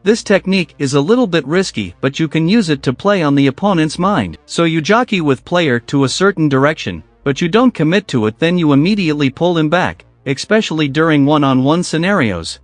This technique is a little bit risky, but you can use it to play on the opponent's mind. So you jockey with player to a certain direction, but you don't commit to it, then you immediately pull him back, especially during one-on-one scenarios.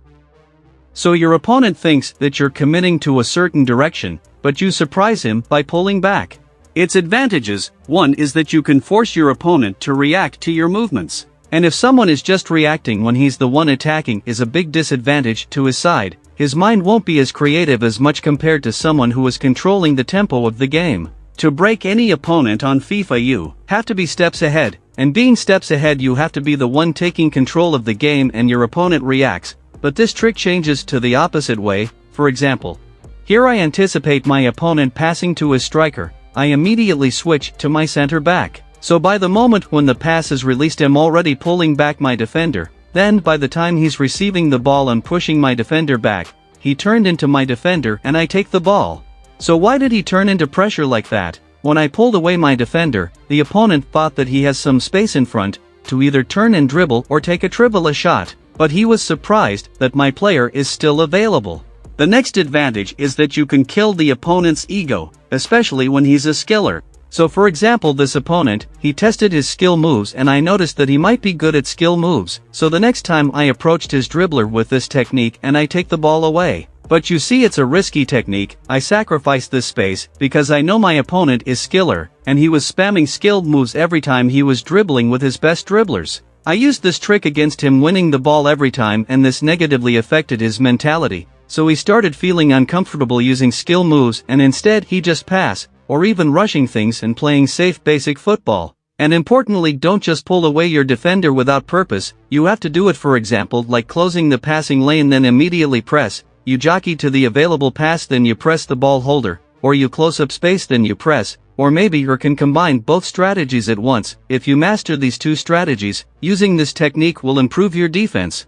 So your opponent thinks that you're committing to a certain direction, but you surprise him by pulling back. Its advantages: one is that you can force your opponent to react to your movements. And if someone is just reacting when he's the one attacking, is a big disadvantage to his side. His mind won't be as creative as much compared to someone who is controlling the tempo of the game. To break any opponent on FIFA, you have to be steps ahead, and being steps ahead you have to be the one taking control of the game and your opponent reacts. But this trick changes to the opposite way. For example, here I anticipate my opponent passing to his striker, I immediately switch to my center back. So by the moment when the pass is released I'm already pulling back my defender. Then by the time he's receiving the ball and pushing my defender back, he turned into my defender and I take the ball. So why did he turn into pressure like that? When I pulled away my defender, the opponent thought that he has some space in front, to either turn and dribble or take a dribble shot, but he was surprised that my player is still available. The next advantage is that you can kill the opponent's ego, especially when he's a skiller. So for example, this opponent, he tested his skill moves and I noticed that he might be good at skill moves, so the next time I approached his dribbler with this technique and I take the ball away. But you see, it's a risky technique. I sacrifice this space because I know my opponent is skiller, and he was spamming skilled moves every time he was dribbling with his best dribblers. I used this trick against him, winning the ball every time, and this negatively affected his mentality. So he started feeling uncomfortable using skill moves and instead he just pass, or even rushing things and playing safe basic football. And importantly, don't just pull away your defender without purpose. You have to do it, for example, like closing the passing lane then immediately press. You jockey to the available pass then you press the ball holder, or you close up space then you press, or maybe you can combine both strategies at once. If you master these two strategies, using this technique will improve your defense.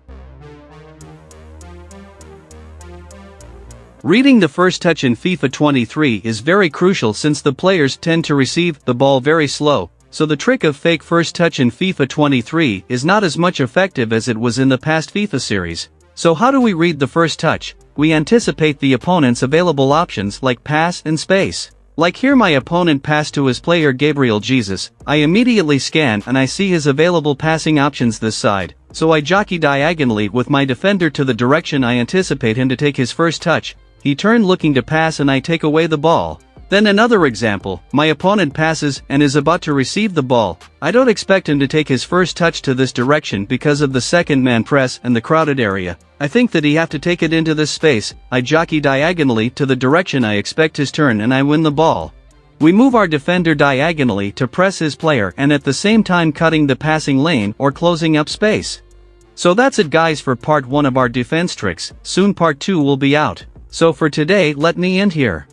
Reading the first touch in FIFA 23 is very crucial since the players tend to receive the ball very slow, so the trick of fake first touch in FIFA 23 is not as much effective as it was in the past FIFA series. So how do we read the first touch? We anticipate the opponent's available options like pass and space. Like here, my opponent passed to his player Gabriel Jesus. I immediately scan and I see his available passing options this side, so I jockey diagonally with my defender to the direction I anticipate him to take his first touch. He turned looking to pass and I take away the ball. Then another example, my opponent passes and is about to receive the ball. I don't expect him to take his first touch to this direction because of the second man press and the crowded area. I think that he have to take it into this space. I jockey diagonally to the direction I expect his turn and I win the ball. We move our defender diagonally to press his player and at the same time cutting the passing lane or closing up space. So that's it guys for part 1 of our defense tricks. Soon part 2 will be out. So for today let me end here.